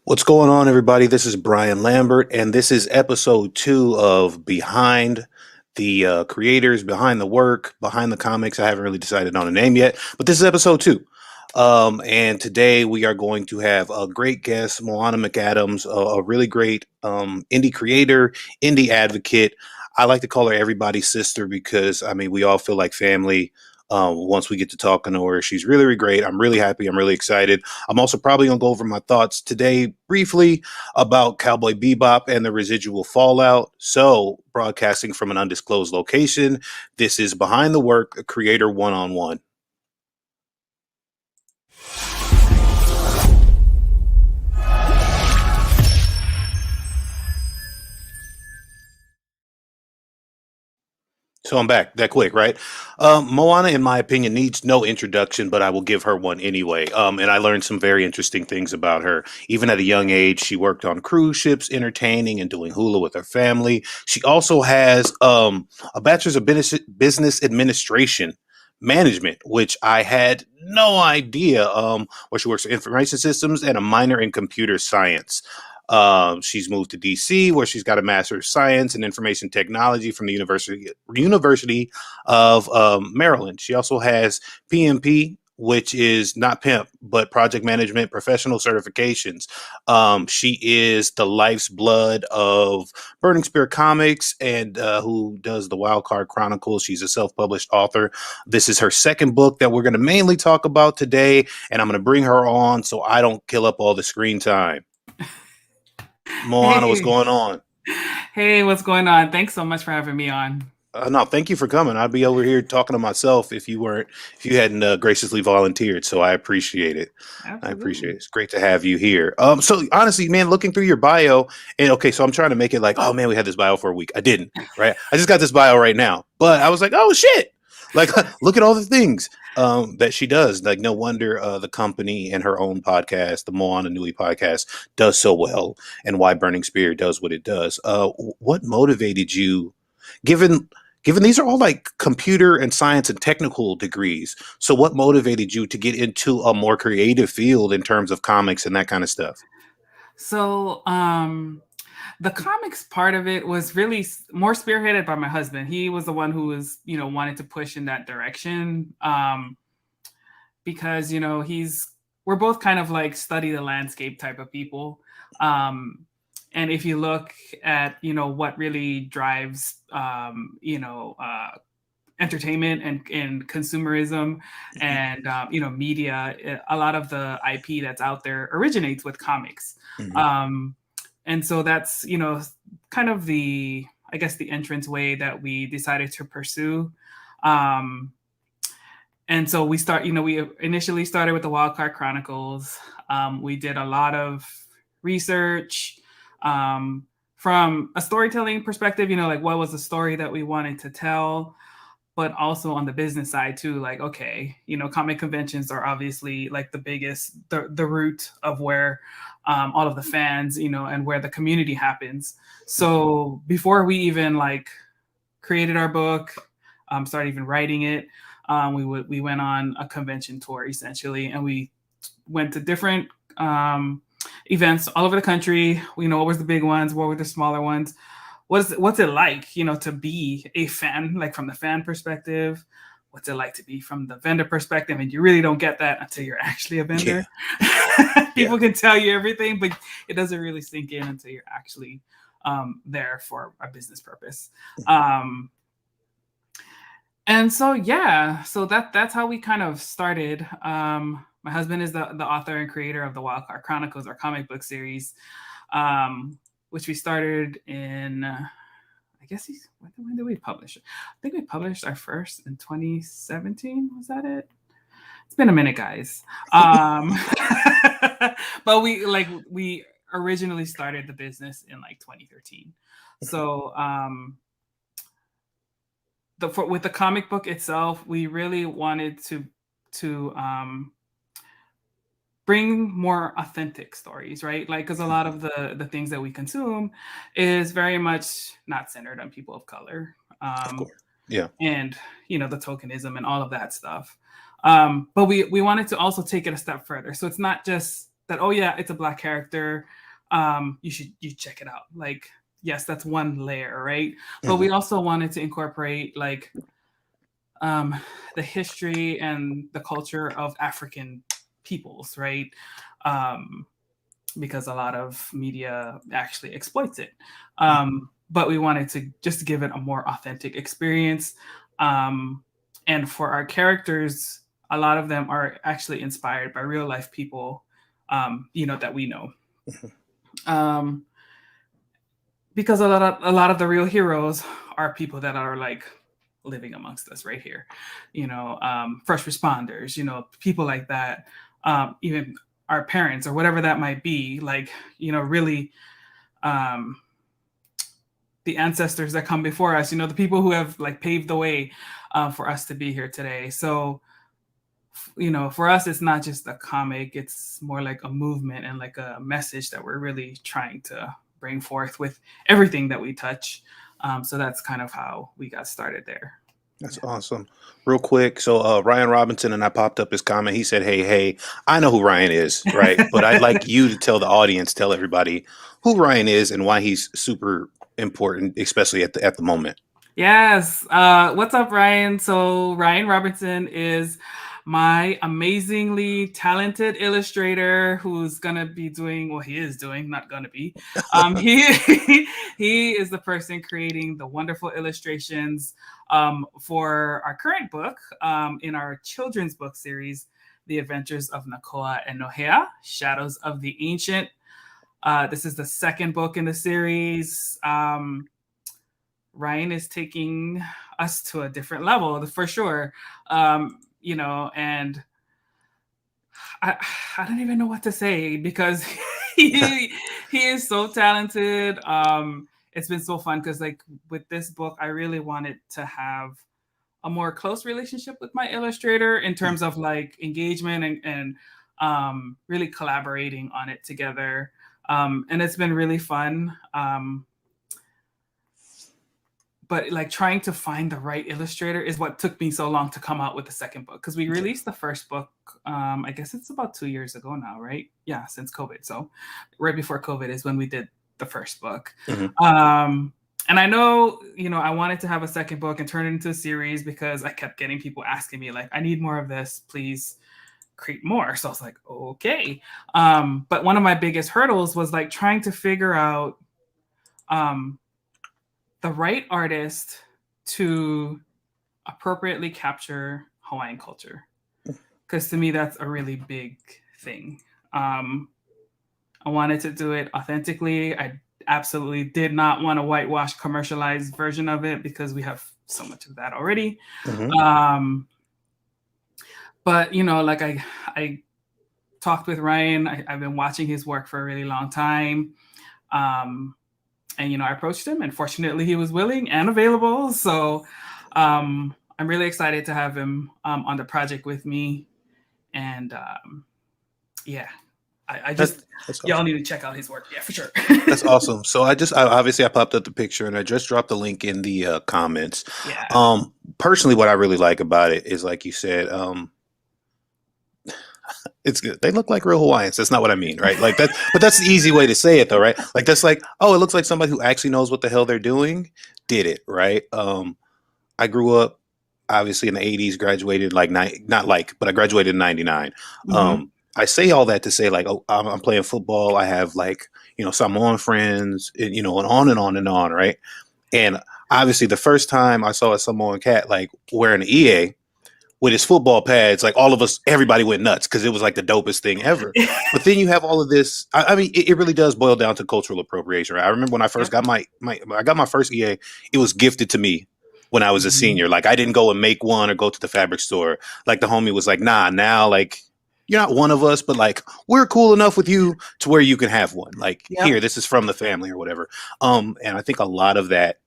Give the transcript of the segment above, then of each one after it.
What's going on, everybody? This is Brian Lambert, and this is episode 2 of Behind the Creators, Behind the Work, Behind the Comics. I haven't really decided on a name yet, but this is episode 2. And today we are going to have a great guest, Moana McAdams, a really great indie creator, indie advocate. I like to call her everybody's sister because, I mean, we all feel like family once we get to talking to her. She's really, really great. I'm really happy. I'm really excited. I'm also probably going to go over my thoughts today briefly about Cowboy Bebop and the residual fallout. So, broadcasting from an undisclosed location, this is Behind the Work, a creator one-on-one. So I'm back that quick, right? Moana, in my opinion, needs no introduction, but I will give her one anyway. And I learned some very interesting things about her. Even at a young age, she worked on cruise ships, entertaining and doing hula with her family. She also has a bachelor's of business administration management, which I had no idea. Where she works for information systems and a minor in computer science. She's moved to DC, where she's got a Master of Science in Information Technology from the University of Maryland. She also has PMP, which is not pimp, but project management professional certifications. She is the life's blood of Burning Spear Comics and who does the Wildcard Chronicles. She's a self-published author. This is her second book that we're going to mainly talk about today, and I'm going to bring her on so I don't kill up all the screen time. Moana, what's Hey, going on? hey, what's going on? Thanks so much for having me on. No, thank you for coming. I'd be over here talking to myself if you hadn't graciously volunteered. So I appreciate it. I appreciate it. Absolutely. It's great to have you here. So honestly, man, looking through your bio, and okay, so I'm trying to make it like, oh man, we had this bio for a week. I didn't, right? I just got this bio right now, but I was like, oh shit, like look at all the things that she does. Like, no wonder the company and her own podcast, the Moana Nui podcast, does so well, and why Burning Spear does what it does. What motivated you, given these are all like computer and science and technical degrees? So what motivated you to get into a more creative field in terms of comics and that kind of stuff? So, the comics part of it was really more spearheaded by my husband. He was the one who was, wanted to push in that direction. Because, we're both kind of like study the landscape type of people. Um, and if you look at, what really drives, entertainment and consumerism and media, a lot of the IP that's out there originates with comics. Mhm. Um, and so that's kind of the, I guess, the entrance way that we decided to pursue. Um, and so we initially started with the Wildcard Chronicles. We did a lot of research, from a storytelling perspective, like what was the story that we wanted to tell, but also on the business side too. Like, okay, comic conventions are obviously like the root of where all of the fans, and where the community happens. So before we even like created our book, started even writing it, we went on a convention tour essentially, and we went to different events all over the country. What was the big ones? What were the smaller ones? What's it like, to be a fan, like from the fan perspective? What's it like to be from the vendor perspective? And you really don't get that until you're actually a Yeah, vendor. yeah. People can tell you everything, but it doesn't really sink in until you're actually there for a business purpose. And so yeah, so that's how we kind of started. My husband is the author and creator of the Wildcard Chronicles, our comic book series, which we started in. I guess when did we publish it? I think we published our first in 2017. Was that it? It's been a minute, guys. But we originally started the business in like 2013. So with the comic book itself, we really wanted to bring more authentic stories, right? Like, because a lot of the things that we consume is very much not centered on people of color, Of course. Yeah. and the tokenism and all of that stuff. But we wanted to also take it a step further. So it's not just that, oh yeah, it's a Black character, you check it out. Like, yes, that's one layer, right? But we also wanted to incorporate like the history and the culture of African peoples, right? Because a lot of media actually exploits it. But we wanted to just give it a more authentic experience. And for our characters, a lot of them are actually inspired by real life people, that we know. Because a lot of the real heroes are people that are like living amongst us right here, first responders, people like that, even our parents or whatever that might be, like, really the ancestors that come before us, the people who have like paved the way for us to be here today. So, for us, it's not just a comic, it's more like a movement and like a message that we're really trying to bring forth with everything that we touch. So that's kind of how we got started there. That's awesome. Real quick, so Ryan Robinson, and I popped up his comment. He said, hey, I know who Ryan is, right? But I'd like you to tell the audience, tell everybody who Ryan is and why he's super important, especially at the moment. Yes. What's up, Ryan? So Ryan Robertson is my amazingly talented illustrator who's gonna be doing what he is doing, not gonna be. He is the person creating the wonderful illustrations for our current book in our children's book series, The Adventures of Nakoa and Nohea, Shadows of the Ancient. This is the second book in the series. Ryan is taking us to a different level, for sure. And I don't even know what to say because he is so talented. It's been so fun because like with this book, I really wanted to have a more close relationship with my illustrator in terms of like engagement and really collaborating on it together. And it's been really fun. But like trying to find the right illustrator is what took me so long to come out with the second book, because we released the first book, I guess it's about 2 years ago now, right? Yeah, since COVID. So right before COVID is when we did the first book. And I know, I wanted to have a second book and turn it into a series because I kept getting people asking me like, I need more of this, please create more. So I was like, okay. But one of my biggest hurdles was like trying to figure out the right artist to appropriately capture Hawaiian culture. Because to me, that's a really big thing. I wanted to do it authentically. I absolutely did not want a whitewashed commercialized version of it because we have so much of that already. But, like I talked with Ryan. I've been watching his work for a really long time. And, I approached him and fortunately he was willing and available. So I'm really excited to have him on the project with me. And yeah, I just, y'all need to check out his work. Yeah, for sure. That's awesome. So I popped up the picture and I just dropped the link in the comments. Yeah. Personally, what I really like about it is, like you said, it's good. They look like real Hawaiians. That's not what I mean, right? Like that, but that's the easy way to say it though, right? Like that's like, oh, it looks like somebody who actually knows what the hell they're doing did it, right? I grew up obviously in the 80s, graduated like but I graduated in 99. I say all that to say like, oh, I'm playing football. I have like, Samoan friends, and, and on and on and on, right? And obviously the first time I saw a Samoan cat like wearing an EA with his football pads, like everybody went nuts because it was like the dopest thing ever. But then you have all of this. I mean, it really does boil down to cultural appropriation, right? I remember when I first got I got my first EA, it was gifted to me when I was a senior. Like I didn't go and make one or go to the fabric store. Like the homie was like, nah, now like you're not one of us, but like we're cool enough with you to where you can have one. Like here, this is from the family or whatever. And I think a lot of that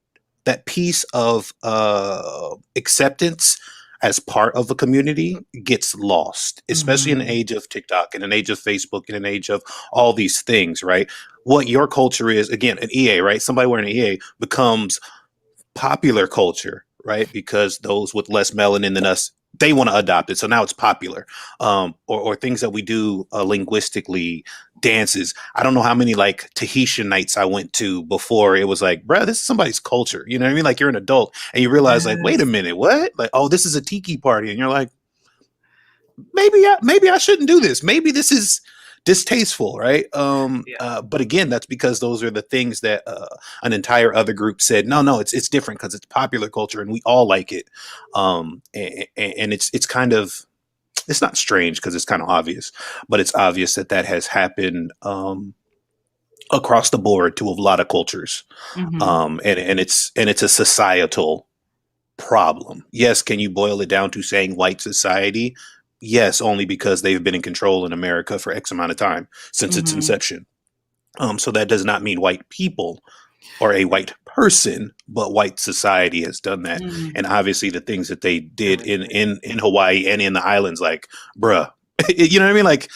piece of acceptance as part of a community gets lost, especially in an age of TikTok, in an age of Facebook, in an age of all these things, right? What your culture is, again, an EA, right? Somebody wearing an EA becomes popular culture, right? Because those with less melanin than us they want to adopt it. So now it's popular. Or things that we do linguistically, dances. I don't know how many like Tahitian nights I went to before it was like, bruh, this is somebody's culture. You know what I mean? Like you're an adult and you realize like, wait a Yes. minute, what? Like, oh, this is a tiki party. And you're like, maybe I shouldn't do this. Maybe this is distasteful, right? Yeah. But again, that's because those are the things that an entire other group said. No, it's different because it's popular culture and we all like it. And it's kind of it's not strange because it's kind of obvious, but it's obvious that that has happened across the board to a lot of cultures. Hmm. And it's a societal problem. Yes, can you boil it down to saying white society? Yes, only because they've been in control in America for X amount of time since its Hmm. inception. So that does not mean white people or a white person, but white society has done that. Hmm. And obviously, the things that they did Really? in Hawaii and in the islands, like, bruh, you know what I mean? Like,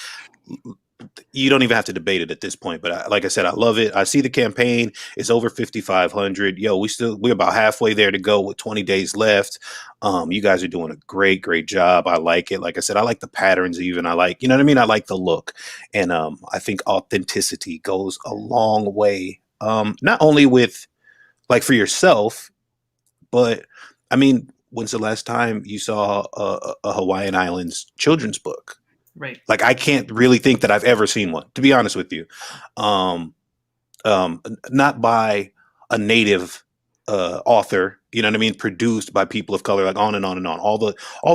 you don't even have to debate it at this point. But like I said, I love it. I see the campaign is over 5,500. Yo, we're about halfway there to go with 20 days left. You guys are doing a great job. I like it. Like I said, I like the patterns even. I like, you know what I mean? I like the look. And I think authenticity goes a long way. Not only with like for yourself, but I mean, when's the last time you saw a Hawaiian Islands children's book? Right. Like I can't really think that I've ever seen one, to be honest with you. Um, Not by a native author, you know what I mean, produced by people of color, like on and on and on. All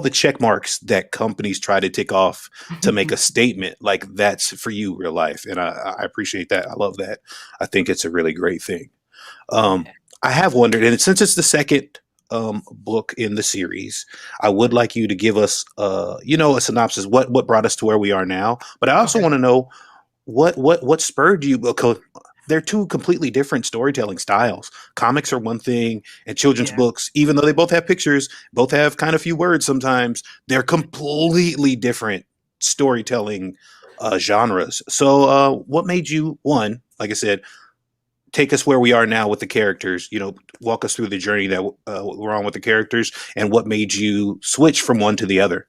the check marks that companies try to tick off to make a statement, like that's for you, real life, and I appreciate that. I love that. I think it's a really great thing. Um, Yeah. I have wondered, and since it's the second book in the series, I would like you to give us, a synopsis. What brought us to where we are now? But I also Okay. want to know what spurred you. Because they're two completely different storytelling styles. Comics are one thing, and children's Yeah. books, even though they both have pictures, both have kind of few words. Sometimes they're completely different storytelling genres. So, what made you one? Like I said, take us where we are now with the characters, walk us through the journey that we're on with the characters and what made you switch from one to the other.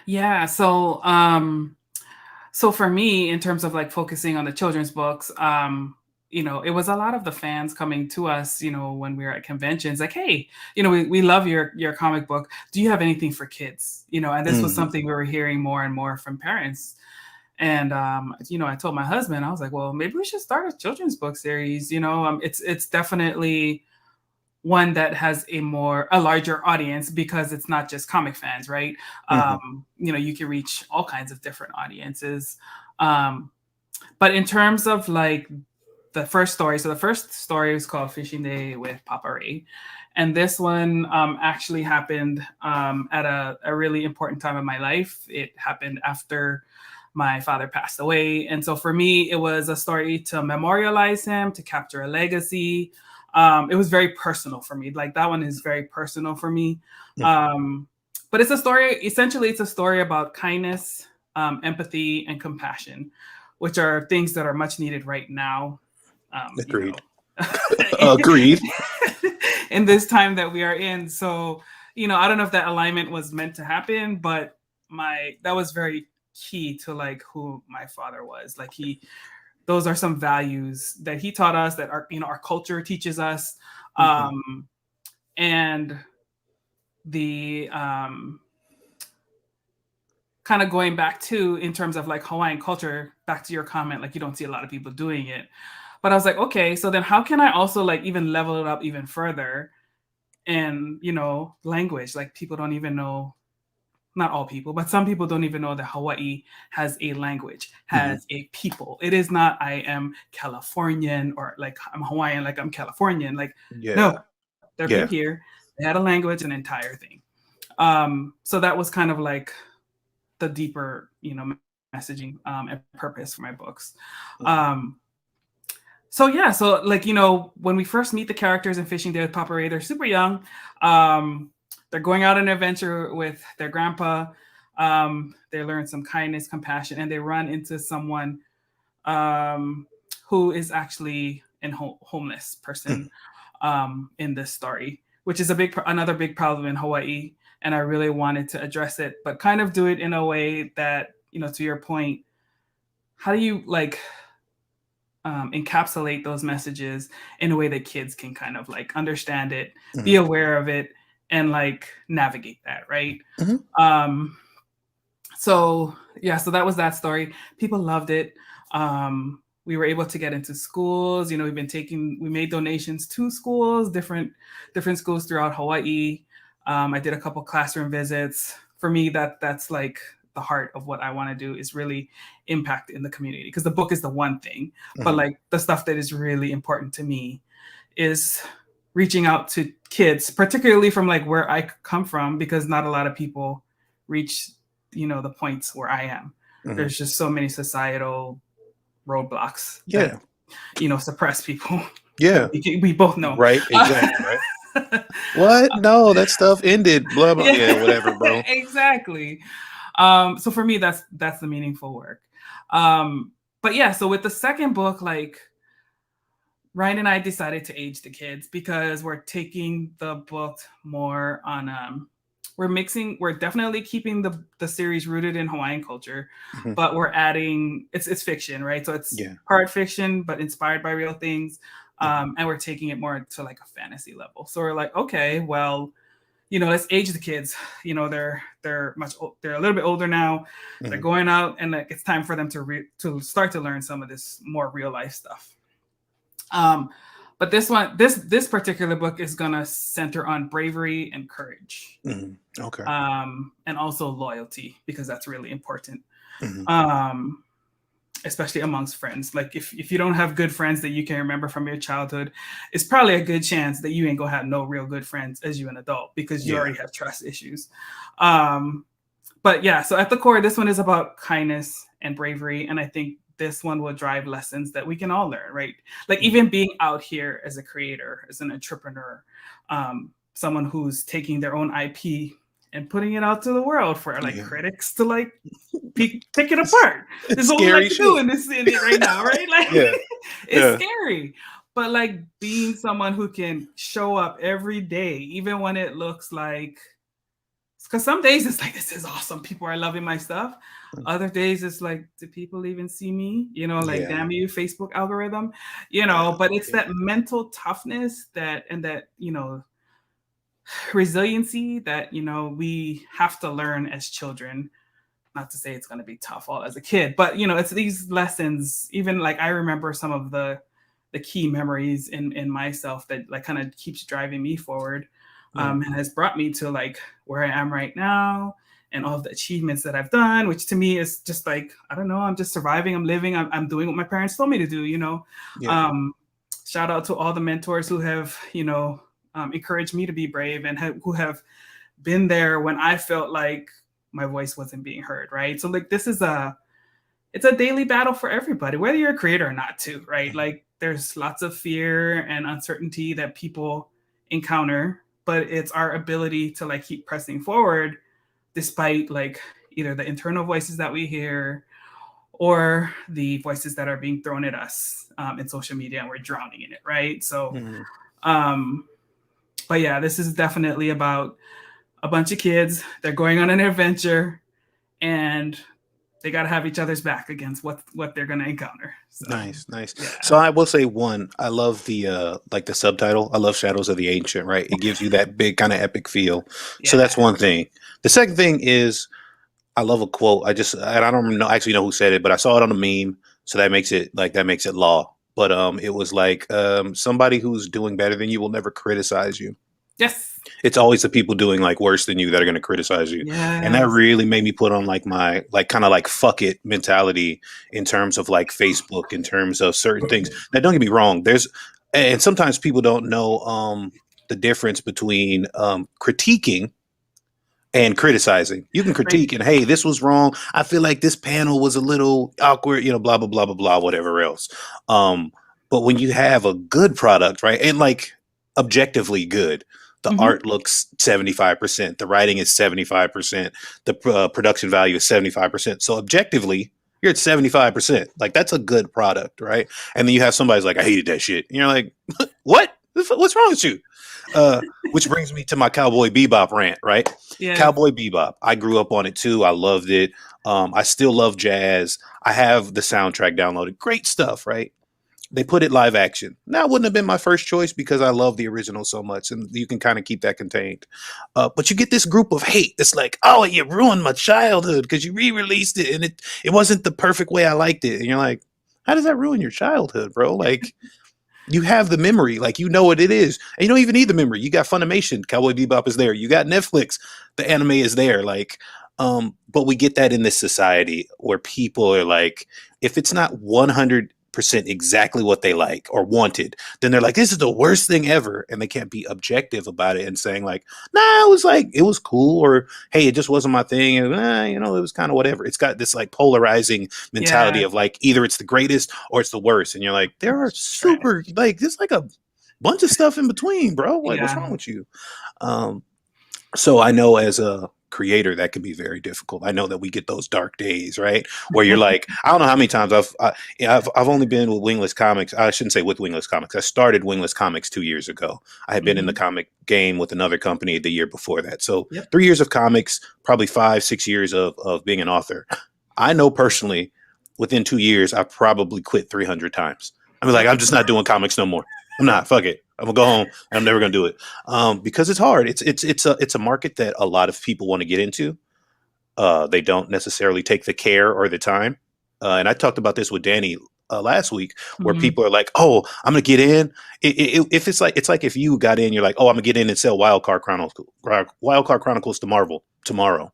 Yeah. So for me, in terms of like focusing on the children's books, it was a lot of the fans coming to us, when we were at conventions, like, hey, we love your comic book. Do you have anything for kids? And this was Hmm. something we were hearing more and more from parents. And I told my husband, I was like, well, maybe we should start a children's book series. It's definitely one that has a larger audience because it's not just comic fans, right? Hmm. You can reach all kinds of different audiences. Um, but in terms of like the first story, so the first story is called Fishing Day with Papare. And this one actually happened at a really important time in my life. It happened after my father passed away. And so for me, it was a story to memorialize him, to capture a legacy. It was very personal for me. Like that one is very personal for me. Um, but it's a story about kindness, empathy, and compassion, which are things that are much needed right now. Um, you Agreed. know, Agreed. in this time that we are in. So, I don't know if that alignment was meant to happen, but that was very key to like who my father was. Like those are some values that he taught us that our culture teaches us. Hmm. And the kind of going back to in terms of like Hawaiian culture, back to your comment, like you don't see a lot of people doing it. But I was like, okay, so then how can I also like even level it up even further? And language, like people don't even know, not all people, but some people don't even know that Hawaii has a language, Hmm. has a people. It is not I am Californian or like I'm Hawaiian, like I'm Californian. Like, Yeah. no, they're Yeah. from here. They had a language, an entire thing. So that was kind of like the deeper, messaging and purpose for my books. Hmm. Um, so yeah, so like when we first meet the characters in Fishing Day with Papare, they're super young. They're going out on an adventure with their grandpa. They learn some kindness, compassion, and they run into someone um, who is actually a homeless person in this story, which is another big problem in Hawaii. and I really wanted to address it, but kind of do it in a way that, to your point, how do you like encapsulate those messages in a way that kids can kind of like understand it, be aware of it, and like navigate that, right? So that was that story. People loved it. We were able to get into schools. We made donations to schools, different schools throughout Hawaii. I did a couple classroom visits. For me, that's like the heart of what I want to do, is really impact in the community, because the book is the one thing, but like the stuff that is really important to me is reaching out to kids, particularly from like where I come from, because not a lot of people reach, the points where I am. There's just so many societal roadblocks that, suppress people. Yeah. We both know. Right. Exactly. Right. What? No, that stuff ended. Blah, blah. Yeah, whatever, bro. Exactly. So for me, that's the meaningful work. But yeah, so with the second book, like Ryan and I decided to age the kids, because we're taking the book more on, we're definitely keeping the series rooted in Hawaiian culture, but we're adding, it's fiction, right? So it's part fiction, but inspired by real things. And we're taking it more to like a fantasy level. So we're like, okay, well, let's age the kids. They're a little bit older now. They're going out, and like it's time for them to start to learn some of this more real life stuff. But this particular book is gonna center on bravery and courage. Okay. And also loyalty, because that's really important. Especially amongst friends. Like if you don't have good friends that you can remember from your childhood, it's probably a good chance that you ain't gonna have no real good friends as you an adult, because you already have trust issues. But yeah, so at the core, this one is about kindness and bravery. And I think this one will drive lessons that we can all learn, right? Like even being out here as a creator, as an entrepreneur, someone who's taking their own IP and putting it out to the world for like critics to like pick it apart. This is what we like to do in it right now, right? Like it's scary. But like being someone who can show up every day, even when it looks like, because some days it's like, this is awesome, people are loving my stuff. Other days it's like, do people even see me? Damn you, Facebook algorithm. But it's that mental toughness that resiliency that we have to learn as children. Not to say it's going to be tough all as a kid, but it's these lessons. Even like I remember some of the key memories in myself that like kind of keeps driving me forward, and has brought me to like where I am right now, and all of the achievements that I've done, which to me is just like, I don't know, I'm just surviving, I'm living, I'm doing what my parents told me to do. Shout out to all the mentors who have encouraged me to be brave, and who have been there when I felt like my voice wasn't being heard, right? So like it's a daily battle for everybody, whether you're a creator or not too, right? Like there's lots of fear and uncertainty that people encounter, but it's our ability to like keep pressing forward despite like either the internal voices that we hear or the voices that are being thrown at us in social media, and we're drowning in it, right? So but yeah, this is definitely about a bunch of kids. They're going on an adventure, and they got to have each other's back against what they're going to encounter. So, nice. Yeah. So I will say I love the like the subtitle. I love Shadows of the Ancient, right? It gives you that big kind of epic feel. So that's one thing. The second thing is I love a quote. I don't actually know who said it, but I saw it on a meme. So that makes it law. But it was like somebody who's doing better than you will never criticize you. Yes. It's always the people doing like worse than you that are going to criticize you. Yes. And that really made me put on like my like kind of like fuck it mentality in terms of like Facebook, in terms of certain things. Now, don't get me wrong. And sometimes people don't know the difference between critiquing and criticizing. You can critique and, hey, this was wrong. I feel like this panel was a little awkward, blah, blah, blah, blah, blah, whatever else. But when you have a good product, right, and like objectively good, the art looks 75%, the writing is 75%, the production value is 75%. So objectively, you're at 75%. Like that's a good product, right? And then you have somebody's like, I hated that shit. And you're like, what? What's wrong with you? Which brings me to my Cowboy Bebop rant, right? Yes. Cowboy Bebop. I grew up on it too. I loved it. I still love jazz. I have the soundtrack downloaded. Great stuff, right? They put it live action. That wouldn't have been my first choice because I love the original so much, and you can kind of keep that contained. But you get this group of hate that's like, "Oh, you ruined my childhood because you re-released it and it wasn't the perfect way I liked it." And you're like, "How does that ruin your childhood, bro?" Like, you have the memory, like you know what it is, and you don't even need the memory. You got Funimation, Cowboy Bebop is there. You got Netflix, the anime is there. Like, but we get that in this society where people are like, if it's not 100% exactly what they like or wanted, then they're like, this is the worst thing ever, and they can't be objective about it and saying like, nah, it was cool, or hey, it just wasn't my thing, and it was kind of whatever. It's got this like polarizing mentality Yeah. of like either it's the greatest or it's the worst, and you're like, there are Right. super like there's like a bunch of stuff in between, bro. Like, what's Yeah. wrong with you? Um, so I know as a creator that can be very difficult. I know that we get those dark days, right? Where you're like, I don't know how many times I've only been with Wingless Comics. I shouldn't say with Wingless Comics. I started Wingless Comics 2 years ago. I had been in the comic game with another company the year before that. So Yep. 3 years of comics, probably 5, 6 years of being an author. I know personally, within 2 years, I probably quit 300 times. I'm like, Yep. I'm just not doing comics no more. I'm not. Fuck it. I'm gonna go home. And I'm never gonna do it because it's hard. It's a market that a lot of people want to get into. They don't necessarily take the care or the time. And I talked about this with Danny last week, where Mhm. people are like, "Oh, I'm gonna get in." If it's like if you got in, you're like, "Oh, I'm gonna get in and sell Wildcard Chronicles to Marvel tomorrow."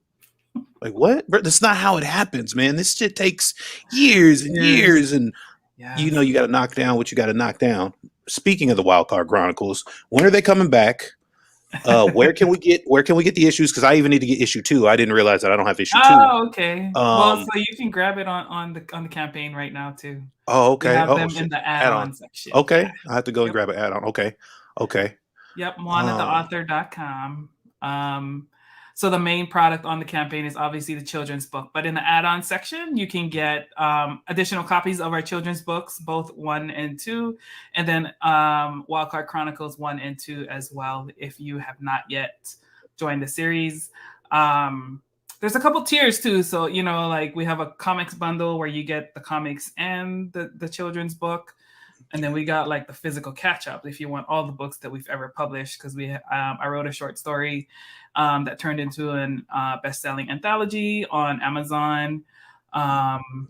Like what? Bro, that's not how it happens, man. This shit takes years and Yes. years, and Yes. you got to knock down what you got to knock down. Speaking of the Wildcard Chronicles, when are they coming back? Where can we get the issues? Because I even need to get issue 2. I didn't realize that I don't have issue 2. Oh, okay. Well, so you can grab it on the campaign right now too. Oh, We okay. have Oh them in shit. the Add on. add-on section. Yeah. Okay. I have to go and Yep. grab an add on. Okay. Okay. Yep. Um MoanaTheAuthor.com. So the main product on the campaign is obviously the children's book, but in the add-on section, you can get additional copies of our children's books, both 1 and 2, and then Wildcard Chronicles 1 and 2 as well, if you have not yet joined the series. There's a couple tiers too. So, like we have a comics bundle where you get the comics and the children's book. And then we got like the physical catch up if you want all the books that we've ever published, because I wrote a short story that turned into an best-selling anthology on Amazon. awesome.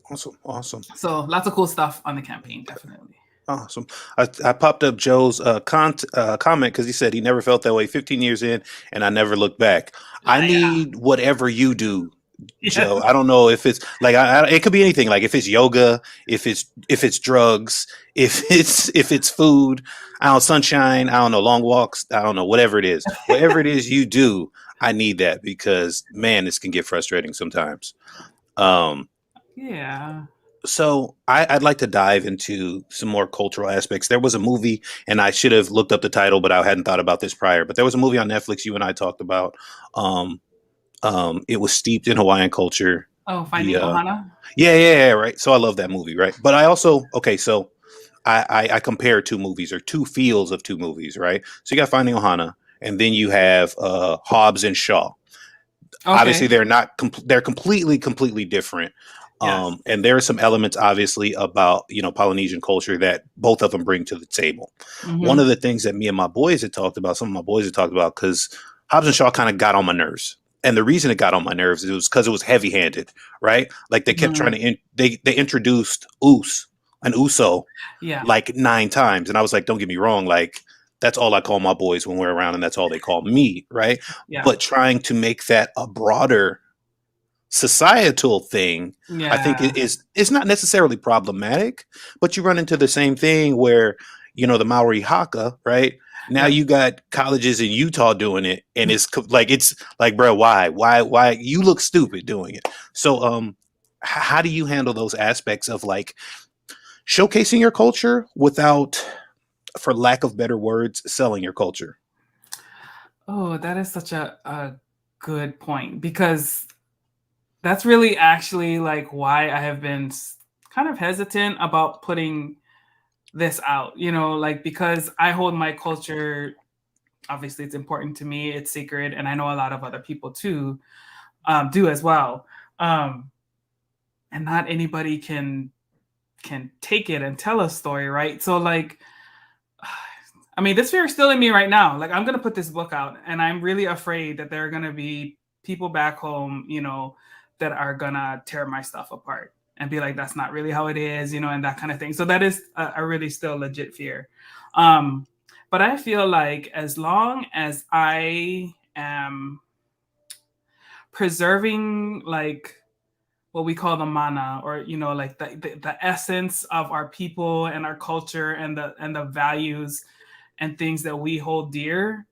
So lots of cool stuff on the campaign, definitely. Awesome. I popped up Joe's comment because he said he never felt that way 15 years in, and I never looked back. I Yeah. need whatever you do, Joe. Yes. I don't know if it's like it could be anything. Like if it's yoga, if it's drugs, if it's food. I don't know, sunshine. I don't know, long walks. I don't know, whatever it is. Whatever it is you do, I need that because man, this can get frustrating sometimes. Yeah. So I'd like to dive into some more cultural aspects. There was a movie, and I should have looked up the title, but I hadn't thought about this prior. But there was a movie on Netflix you and I talked about. Um, it was steeped in Hawaiian culture. Oh, The Finding Ohana? yeah, right. So I love that movie, right? But I also so I compare two movies or two feels of two movies, right? So you got Finding Ohana, and then you have Hobbs and Shaw. Obviously Okay. they're not they're completely different, Yes. and there are some elements obviously about Polynesian culture that both of them bring to the table. One of Mm-hmm. the things that me and my boys had talked about, some of my boys had talked about, because Hobbs and Shaw kind of got on my nerves, and the reason it got on my nerves was because it was heavy handed, right? Like they kept trying Mm-hmm. to they introduced an uso Yeah. like 9 times, and I was like, don't get me wrong, like that's all I call my boys when we're around, and that's all they call me, right? Yeah. But trying to make that a broader societal thing, I think Yeah. it is it's not necessarily problematic, but you run into the same thing where the Maori Haka, right? Now Yep. you got colleges in Utah doing it, and it's like, bro, why you look stupid doing it? So, how do you handle those aspects of like showcasing your culture without, for lack of better words, selling your culture? Oh, that is such a good point, because that's really actually like why I have been kind of hesitant about putting this out, you know, like, because I hold my culture, obviously it's important to me, it's sacred, and I know a lot of other people too do as well. Um, and not anybody can take it and tell a story, right? So like, I mean, this fear is still in me right now. Like, I'm gonna put this book out, and I'm really afraid that there are gonna be people back home, you know, that are gonna tear my stuff apart and be like, "That's not really how it is," you know, and that kind of thing. So that is a really still legit fear. Um, but I feel like as long as I am preserving, like, what we call the mana, or you know, like the essence of our people and our culture and the values and things that we hold dear,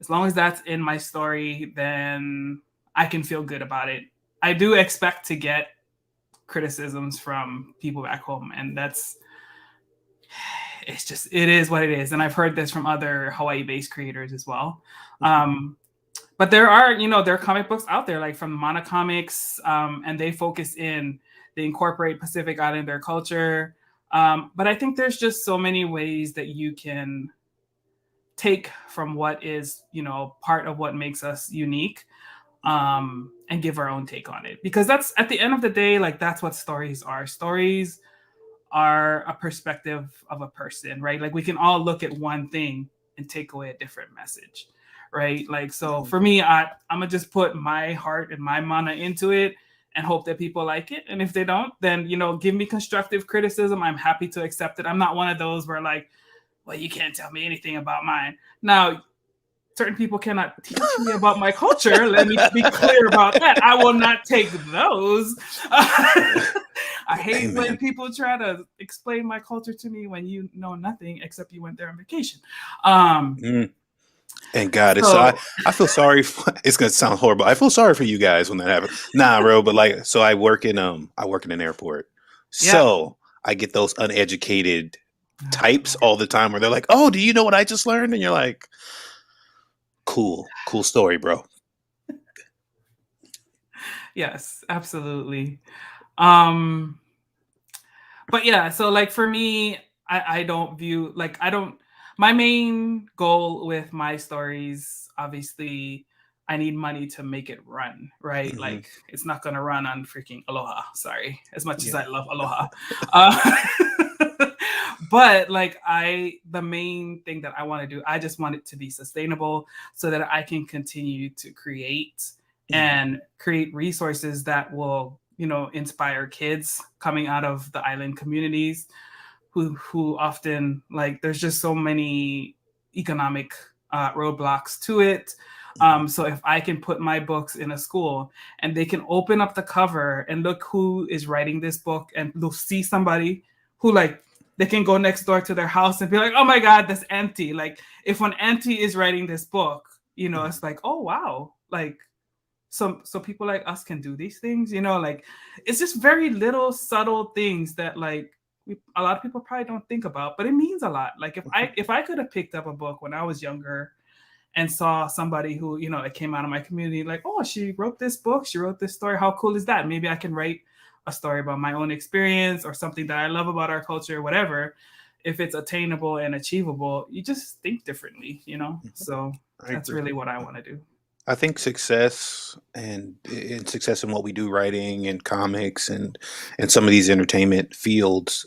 as long as that's in my story, then I can feel good about it. I do expect to get criticisms from people back home, and that's, it's just, it is what it is. And I've heard this from other Hawaii based creators as well. But there are, you know, there are comic books out there like from Mana Comics, and they focus in, they incorporate Pacific Islander culture. But I think there's just so many ways that you can take from what is, you know, part of what makes us unique, and give our own take on it. Because that's, at the end of the day, like, that's what stories are. Stories are a perspective of a person, right? Like, we can all look at one thing and take away a different message, right? Like, so for me, I'm gonna just put my heart and my mana into it and hope that people like it. And if they don't, then, you know, give me constructive criticism. I'm happy to accept it. I'm not one of those where like, well, you can't tell me anything about mine. Now, certain people cannot teach me about my culture. Let me be clear about that. I will not take those. I hate when people try to explain my culture to me when you know nothing except you went there on vacation. And God, it's so I feel sorry. It's gonna sound horrible. I feel sorry for you guys when that happens. Nah, bro, but like, so I work in an airport, so I get those uneducated types all the time where they're like, "Oh, do you know what I just learned?" And you're like, "Cool story, bro." Yes, absolutely. But yeah, so like for me, I don't view, like, I don't, my main goal with my stories, obviously, I need money to make it run, right? Mm-hmm. Like, it's not gonna run on freaking Aloha. Sorry, as much as I love Aloha. But like, the main thing that I want to do, I just want it to be sustainable so that I can continue to create and create resources that will, you know, inspire kids coming out of the island communities who often, like, there's just so many economic roadblocks to it. So if I can put my books in a school and they can open up the cover and look who is writing this book, and they'll see somebody who, like, they can go next door to their house and be like, oh my God, that's Auntie. Like, if an Auntie is writing this book, you know, it's like, oh wow, like, so people like us can do these things, you know, like, it's just very little subtle things that, like, a lot of people probably don't think about, but it means a lot. Like, if I could have picked up a book when I was younger and saw somebody who, you know, that came out of my community, like, oh, she wrote this book, she wrote this story, how cool is that? Maybe I can write a story about my own experience or something that I love about our culture, whatever. If it's attainable and achievable, you just think differently, you know? So that's really what I want to do. I think success and success in what we do, writing and comics and some of these entertainment fields,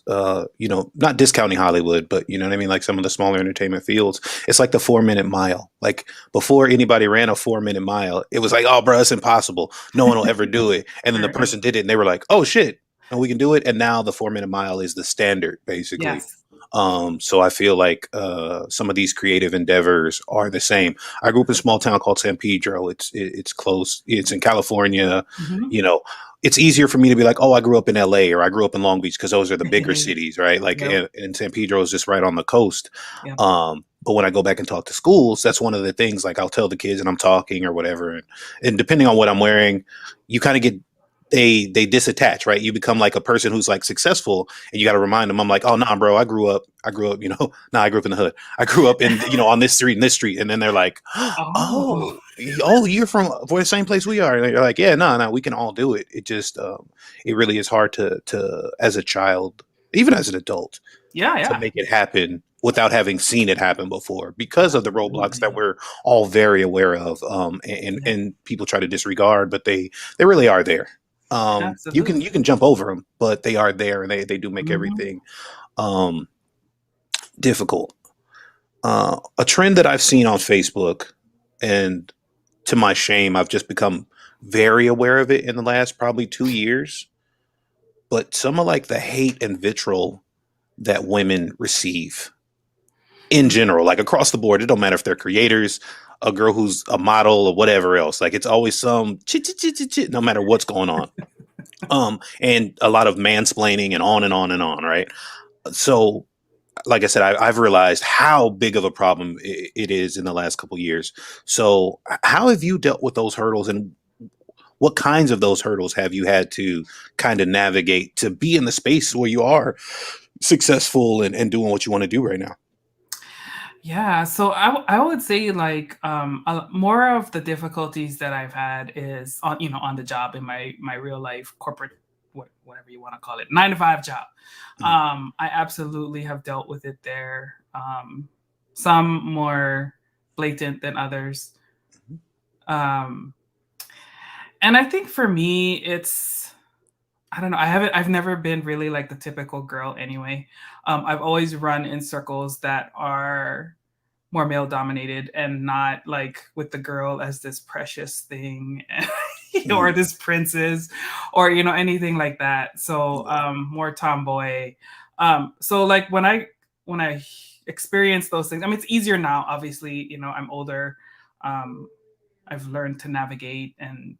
you know, not discounting Hollywood, but you know what I mean? Like some of the smaller entertainment fields, it's like the 4-minute mile. Like, before anybody ran a 4-minute mile, it was like, oh, bro, it's impossible. No one will ever do it. And then the person did it and they were like, oh shit, and we can do it. And now the 4-minute mile is the standard, basically. Yes. So I feel like some of these creative endeavors are the same. I grew up in a small town called San Pedro. It's close. It's in California. Mm-hmm. You know, it's easier for me to be like, oh, I grew up in LA or I grew up in Long Beach because those are the bigger cities, right? Like, and San Pedro is just right on the coast. Yep. But when I go back and talk to schools, that's one of the things, like, I'll tell the kids and I'm talking or whatever. And depending on what I'm wearing, you kind of get, they disattach, right? You become like a person who's like successful, and you got to remind them, I'm like, oh, nah, bro, I grew up, you know, I grew up in the hood. I grew up in, you know, on this street and this street. And then they're like, oh, you're from the same place we are. And they're like, yeah, no, we can all do it. It just, it really is hard to, as a child, even as an adult, Yeah, to yeah. make it happen without having seen it happen before because of the roadblocks that Absolutely. we're all very aware of, Yeah, and people try to disregard, but they really are there. You absolutely. can jump over them, but they are there, and they do make Mhm. everything um, difficult. A trend that I've seen on Facebook, and to my shame, I've just become very aware of it in the last probably 2 years. But some of like the hate and vitriol that women receive in general, like across the board. It don't matter if they're creators, a girl who's a model, or whatever else. Like it's always some chit chit chit chit chit, no matter what's going on. And a lot of mansplaining and on and on and on, right? So, like I said, I've realized how big of a problem it is in the last couple years. So, how have you dealt with those hurdles, and what kinds of those hurdles have you had to kind of navigate to be in the space where you are successful and doing what you want to do right now? Yeah, so I would say like more of the difficulties that I've had is on on the job in my real life corporate whatever you want to call it 9 to 5 job. Mhm. I absolutely have dealt with it there. Some more blatant than others. Um, and I think for me it's I don't know. I've never been really like the typical girl anyway. I've always run in circles that are more male dominated and not like with the girl as this precious thing or Mhm. this princess or anything like that. So Yeah. more tomboy. So like when I experience those things, I mean it's easier now, obviously, I'm older. Um I've learned to navigate and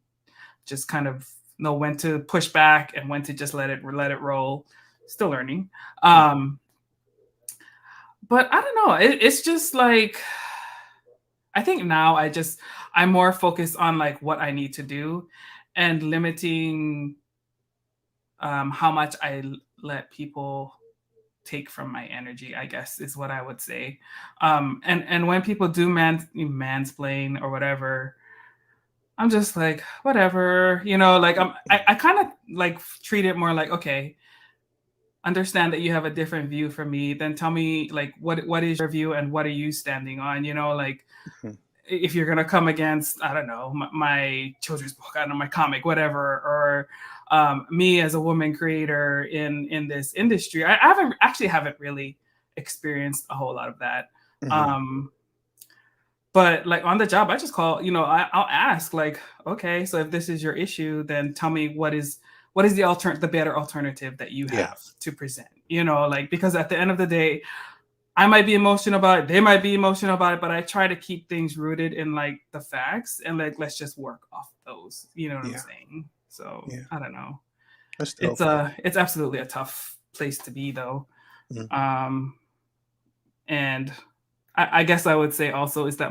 just kind of know when to push back and when to just let it roll. Still learning. Um but I don't know. It's just like I think now I'm more focused on like what I need to do and limiting how much let people take from my energy, I guess is what I would say. And when people do mansplain or whatever, I'm just like whatever, like I kind of like treat it more like okay, understand that you have a different view from me, then tell me like what is your view and what are you standing on, like Mhm. if you're gonna come against, I don't know, my children's book, I don't know, my comic, whatever, or me as a woman creator in this industry, I haven't really experienced a whole lot of that. Mhm. Um, but like on the job, I just call, I'll ask like, okay, so if this is your issue, then tell me what is the better alternative that you Yeah. have to present, like because at the end of the day, I might be emotional about it. They might be emotional about it, but I try to keep things rooted in like the facts and like let's just work off those. You know what I'm Yeah. saying? So Yeah. I don't know. That's It's dope. it's absolutely a tough place to be though. Mhm. Um and I guess I would say also is that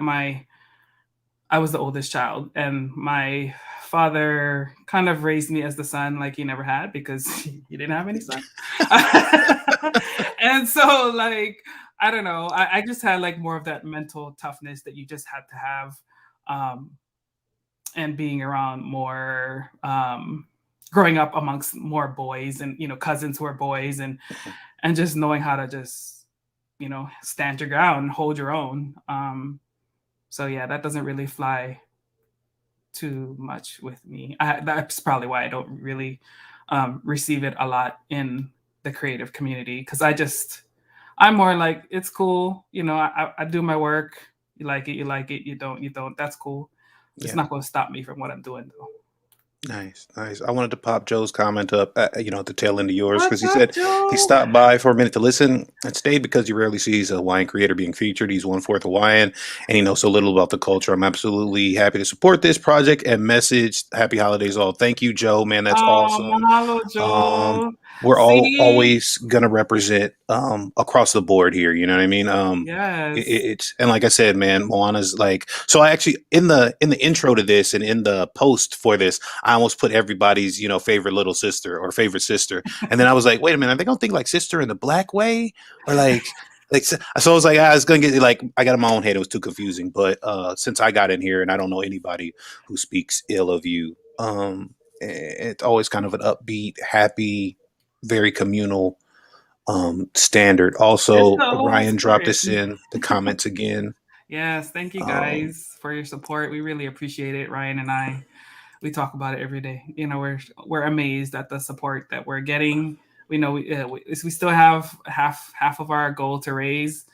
I was the oldest child and my father kind of raised me as the son like he never had because he didn't have any sons. And so like I don't know, I just had like more of that mental toughness that you just had to have, um and being around more growing up amongst more boys and cousins who are boys and just knowing how to just stand your ground, hold your own. So yeah, that doesn't really fly too much with me. That's probably why I don't really receive it a lot in the creative community because I'm more like it's cool. I do my work. You like it, you like it. You don't, you don't. That's cool. It's Yeah. not going to stop me from what I'm doing though. Nice, nice. I wanted to pop Joe's comment up, at the tail end of yours, because What's he up, said he Joe? stopped by for a minute to listen and stayed because he rarely sees a Hawaiian creator being featured. He's one fourth Hawaiian, and he knows so little about the culture. I'm absolutely happy to support this project and message. Happy holidays, all. Thank you, Joe. Man, that's Oh, awesome. mahalo, Um, Joe. we're all See, always gonna represent across the board here. You know what I mean? yes. It's, and like I said, man, Moana's like, so I actually in the intro to this and in the post for this, I almost put everybody's favorite little sister or favorite sister, and then I was like, wait a minute, are they gonna think like sister in the black way or like so I was like, I was gonna get like I got in my own head, it was too confusing, but since I got in here and I don't know anybody who speaks ill of you, it's always kind of an upbeat, happy, very communal standard. It's Also, the lowest Ryan dropped spirit. this in the comments again. Yes, thank you Um, guys for your support. We really appreciate it. Ryan and I, we talk about it every day. You know, we're amazed at the support that we're getting. We know we still have half of our goal to raise.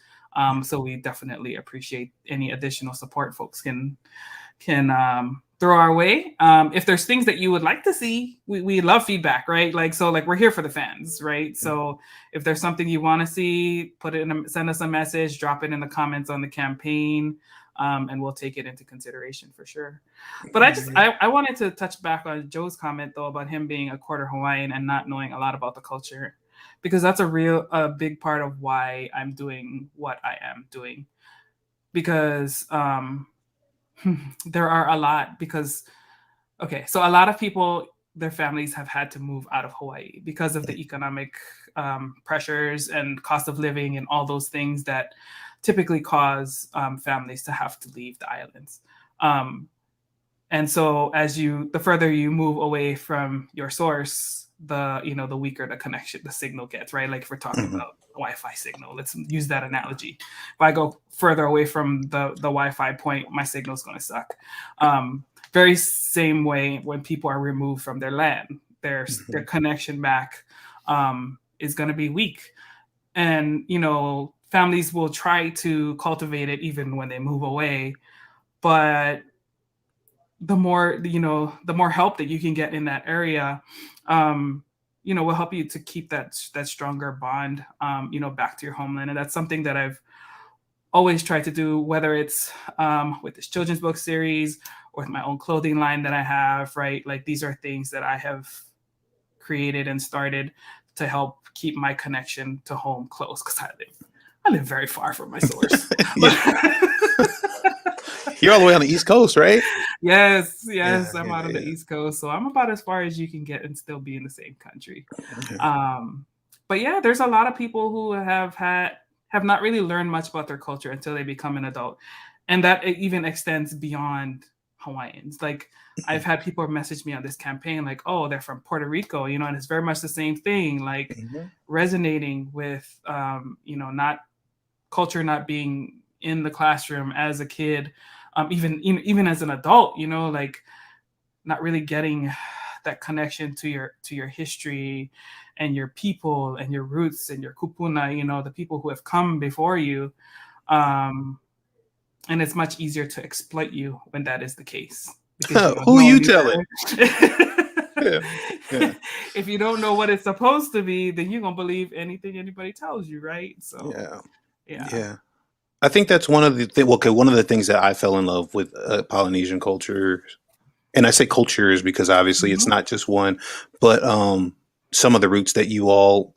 So we definitely appreciate any additional support folks can throw our way. If there's things that you would like to see, we love feedback, right? Like, so like we're here for the fans, right? So if there's something you want to see, send us a message, drop it in the comments on the campaign. And we'll take it into consideration for sure. But I wanted to touch back on Joe's comment though about him being a quarter Hawaiian and not knowing a lot about the culture, because that's a big part of why I'm doing what I am doing. Because there are a lot, because okay, so a lot of people, their families have had to move out of Hawaii because of the economic pressures and cost of living and all those things that typically cause families to have to leave the islands. And so the further you move away from your source, the weaker the connection, the signal gets, right? Like if we're talking about Wi-Fi signal, let's use that analogy. If I go further away from the Wi-Fi point, my signal is going to suck. Very same way when people are removed from their land, their connection back is going to be weak. And families will try to cultivate it even when they move away, but the more help that you can get in that area, will help you to keep that stronger bond, back to your homeland. And that's something that I've always tried to do, whether it's with this children's book series or with my own clothing line that I have, right? Like these are things that I have created and started to help keep my connection to home close, because I live very far from my source. You're all the way on the East Coast, right? Yes, I'm out on the East Coast, so I'm about as far as you can get and still be in the same country. But yeah, there's a lot of people who have not really learned much about their culture until they become an adult, and that even extends beyond Hawaiians. Like I've had people message me on this campaign, like, oh, they're from Puerto Rico, and it's very much the same thing, like resonating with, culture not being in the classroom as a kid. Even as an adult, like not really getting that connection to your history and your people and your roots and your kupuna, the people who have come before you. And it's much easier to exploit you when that is the case. Who are you telling? If you don't know what it's supposed to be, then you're gonna believe anything anybody tells you, right? So yeah. I think that's one of the things that I fell in love with Polynesian culture, and I say cultures because obviously it's not just one, but some of the roots that you all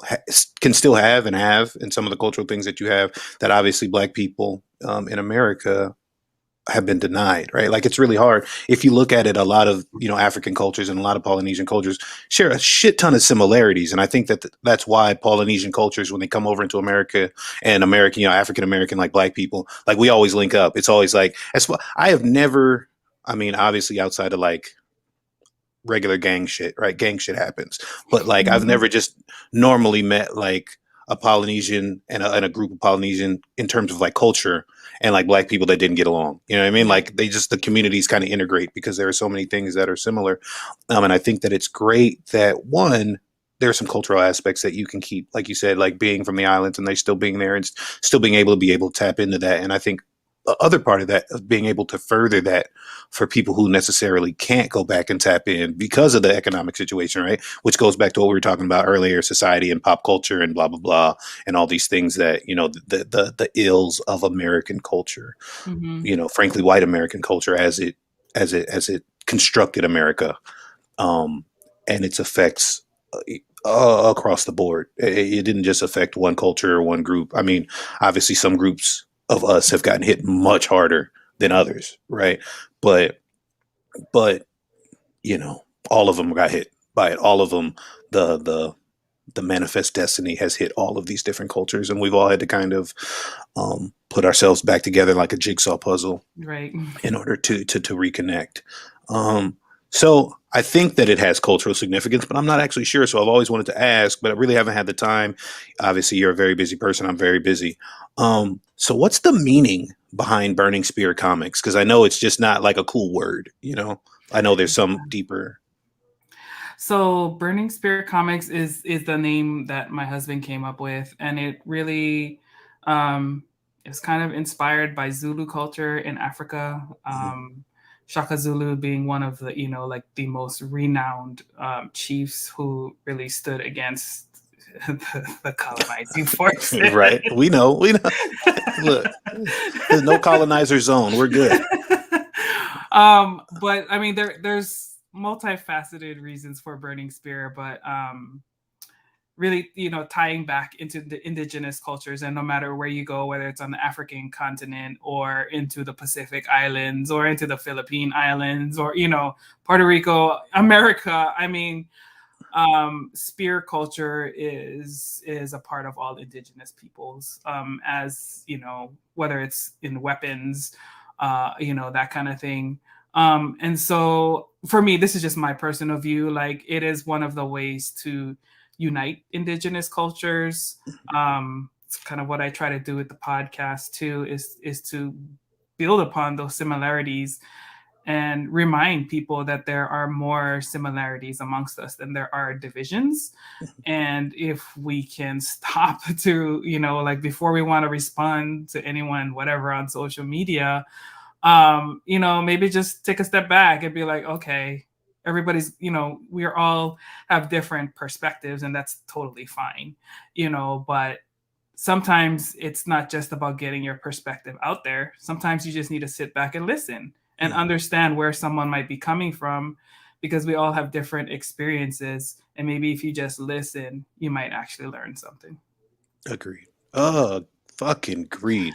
can still have, and some of the cultural things that you have that obviously Black people in America have been denied, right? Like it's really hard. If you look at it, a lot of African cultures and a lot of Polynesian cultures share a shit ton of similarities, and I think that that's why Polynesian cultures, when they come over into America, and American, African American, like Black people, like we always link up. It's always like I have never. I mean, obviously outside of like regular gang shit, right? Gang shit happens, but like I've never just normally met like a Polynesian and a group of Polynesian in terms of like culture and like Black people that didn't get along. You know what I mean? Like the communities kind of integrate because there are so many things that are similar. And I think that it's great that there are some cultural aspects that you can keep, like you said, like being from the islands and they still being there and still being able to tap into that. And I think the other part of that, of being able to further that for people who necessarily can't go back and tap in because of the economic situation, right? Which goes back to what we were talking about earlier, society and pop culture and blah, blah, blah, and all these things that, the ills of American culture, frankly, white American culture as it constructed America, and its effects across the board. It didn't just affect one culture or one group. I mean, obviously some groups of us have gotten hit much harder than others, right? But all of them got hit by it. All of them, the manifest destiny has hit all of these different cultures, and we've all had to kind of put ourselves back together like a jigsaw puzzle, right, in order to reconnect. So I think that it has cultural significance, but I'm not actually sure. So I've always wanted to ask, but I really haven't had the time. Obviously, you're a very busy person. I'm very busy. So what's the meaning behind Burning Spear Comics? Because I know it's just not like a cool word, you know? I know there's some deeper. So Burning Spirit Comics is the name that my husband came up with, and it really is kind of inspired by Zulu culture in Africa. Shaka Zulu being one of the like the most renowned chiefs who really stood against the colonizing forces. Right. We know. Look, there's no colonizer zone. We're good. But I mean, there's multifaceted reasons for Burning Spear, but really, tying back into the indigenous cultures, and no matter where you go, whether it's on the African continent or into the Pacific Islands or into the Philippine Islands or, Puerto Rico, America, I mean, spear culture is a part of all indigenous peoples, as, whether it's in weapons, that kind of thing. And so for me, this is just my personal view. Like, it is one of the ways to unite indigenous cultures. It's kind of what I try to do with the podcast too, is to build upon those similarities and remind people that there are more similarities amongst us than there are divisions. And if we can stop to, like, before we want to respond to anyone, whatever, on social media, maybe just take a step back and be like, okay, everybody's, we all have different perspectives, and that's totally fine, but sometimes it's not just about getting your perspective out there. Sometimes you just need to sit back and listen and understand where someone might be coming from, because we all have different experiences. And maybe if you just listen, you might actually learn something. Agreed. Oh, fucking agreed.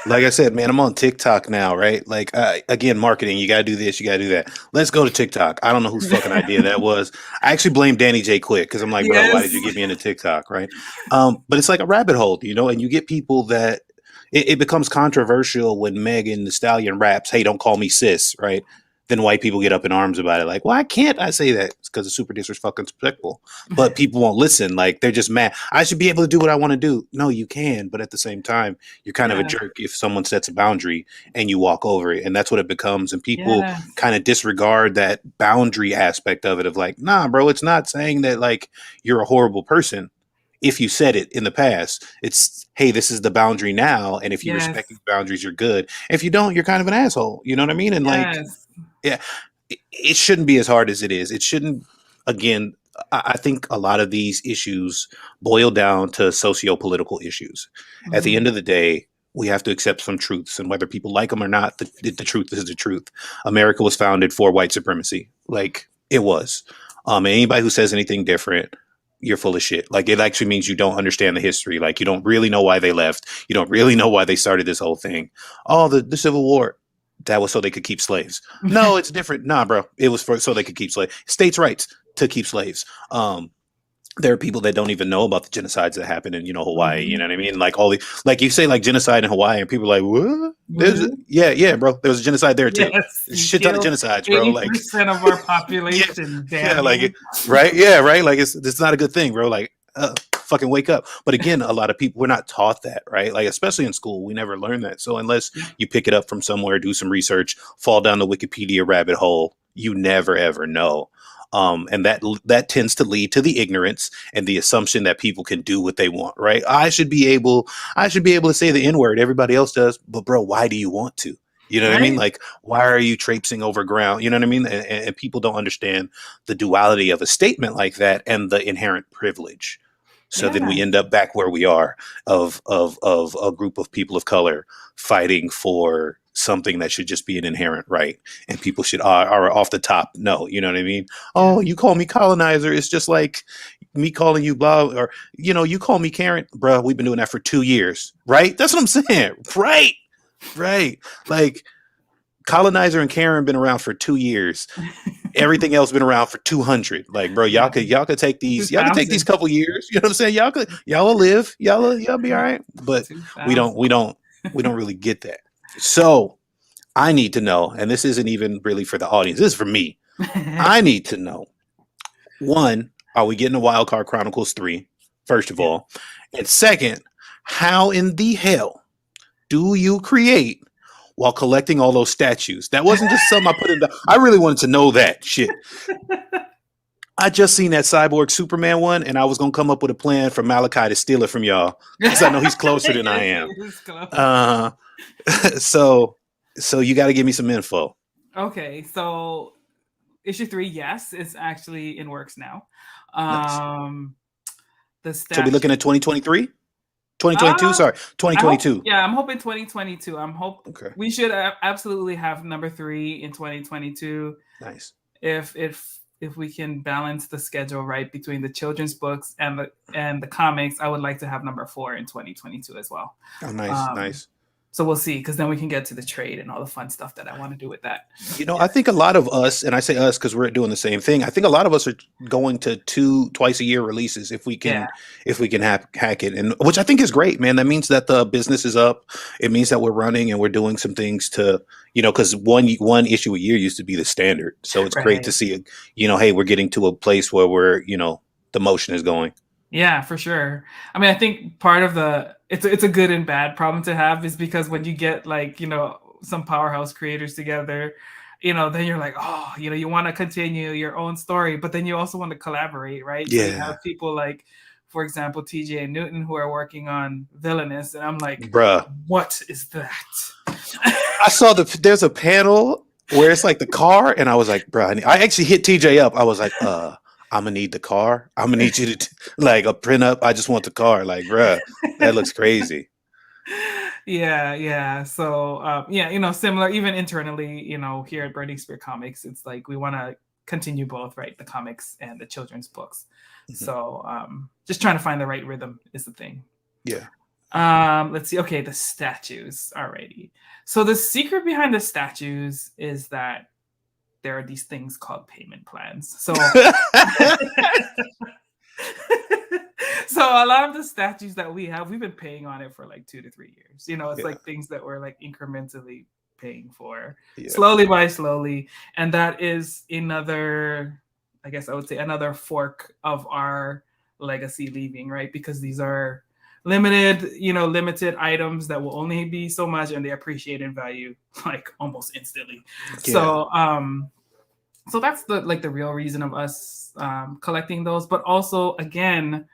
Like I said, man, I'm on TikTok now, right? Like, again, marketing, you got to do this, you got to do that. Let's go to TikTok. I don't know whose fucking idea that was. I actually blame Danny J. Quick, because I'm like, bro, why did you get me into TikTok, right? But it's like a rabbit hole, and you get people that it becomes controversial when Megan Thee Stallion raps, "Hey, don't call me sis," right? Then white people get up in arms about it. Like, why can't I say that? It's because it's super disrespectful. But people won't listen. Like, they're just mad. I should be able to do what I want to do. No, you can. But at the same time, you're kind of a jerk if someone sets a boundary and you walk over it. And that's what it becomes. And people kind of disregard that boundary aspect of it, of like, nah, bro, it's not saying that, like, you're a horrible person. If you said it in the past, it's, hey, this is the boundary now. And if you respect these boundaries, you're good. If you don't, you're kind of an asshole. You know what I mean? And like, yeah, it shouldn't be as hard as it is. It shouldn't. Again, I think a lot of these issues boil down to socio-political issues. At the end of the day, we have to accept some truths, and whether people like them or not, the truth is the truth. America was founded for white supremacy. Like, it was. Anybody who says anything different, you're full of shit. Like, it actually means you don't understand the history. Like, you don't really know why they left. You don't really know why they started this whole thing. Oh, the Civil War. That was so they could keep slaves. No, it's different. Nah, bro. It was so they could keep slaves. States' rights to keep slaves. There are people that don't even know about the genocides that happened in, Hawaii. You know what I mean? Like, all the, like, you say, like, genocide in Hawaii, and people are like, what? Yeah, bro. There was a genocide there too. Shit ton of genocides, bro. 80% of our population. Right. Like, it's not a good thing, bro. Like, fucking wake up. But again, a lot of people, we're not taught that, right? Like, especially in school, we never learn that. So unless you pick it up from somewhere, do some research, fall down the Wikipedia rabbit hole, you never ever know. And that tends to lead to the ignorance and the assumption that people can do what they want, right? I should be able to say the N-word. Everybody else does. But bro, why do you want to? You know what I mean? Like, why are you traipsing over ground? You know what I mean? And people don't understand the duality of a statement like that and the inherent privilege. So then we end up back where we are, of a group of people of color fighting for something that should just be an inherent right, and people should are off the top. No, you know what I mean? Oh, you call me colonizer. It's just like me calling you blah, or you call me Karen, bro. We've been doing that for 2 years, right? That's what I'm saying, right? Like, colonizer and Karen been around for 2 years. Everything else been around for 200. Like, bro, y'all could take these couple years. You know what I'm saying? Y'all will live. Y'all be all right. But we don't really get that. So I need to know, and this isn't even really for the audience. This is for me. I need to know, one, are we getting a Wildcard Chronicles 3, first of Yeah. all? And second, how in the hell do you create while collecting all those statues? That wasn't just something I put in I really wanted to know that shit. I just seen that Cyborg Superman one, and I was gonna come up with a plan for Malachi to steal it from y'all because I know he's closer than I am. Uh, so you got to give me some info. Okay, so issue 3, yes, it's actually in works now. Nice. The So we're looking at 2023, 2022. Uh, Sorry, 2022. Yeah, I'm hoping 2022. Okay. We should absolutely have number 3 in 2022. Nice. If we can balance the schedule right between the children's books and the comics, I would like to have number 4 in 2022 as well. Oh, nice, nice. So we'll see, because then we can get to the trade and all the fun stuff that I want to do with that. You know, I think a lot of us, and I say us because we're doing the same thing. I think a lot of us are going to twice a year releases if we can hack it, and which I think is great, man. That means that the business is up. It means that we're running and we're doing some things to, you know, because one issue a year used to be the standard. So it's great to see, you know, hey, we're getting to a place where we're, you know, the motion is going. Yeah, for sure. I mean, I think part of it's a good and bad problem to have is because when you get, like, you know, some powerhouse creators together, you know, then you're like, oh, you know, you want to continue your own story, but then you also want to collaborate, right? Yeah. So you have people like, for example, TJ and Newton, who are working on Villainous, and I'm like, bruh, what is that? I saw there's a panel where it's like the car, and I was like, bruh, I actually hit TJ up. I was like, I'm gonna need the car. I'm gonna need you to like a print up. I just want the car. Like, bruh, that looks crazy. Yeah. So, yeah, you know, similar, even internally, you know, here at Burning Spear Comics, it's like we want to continue both, right? The comics and the children's books. Mm-hmm. So, just trying to find the right rhythm is the thing. Yeah. Let's see. Okay, the statues. Alrighty. So the secret behind the statues is that there are these things called payment plans. So, so a lot of the statues that we've been paying on it for like 2 to 3 years. You know, it's like things that we're like incrementally paying for, slowly by slowly. And that is another, I guess I would say, another fork of our legacy leaving, right? Because these are limited items that will only be so much, and they appreciate in value like almost instantly. Yeah. So that's the real reason of us collecting those. But also, again,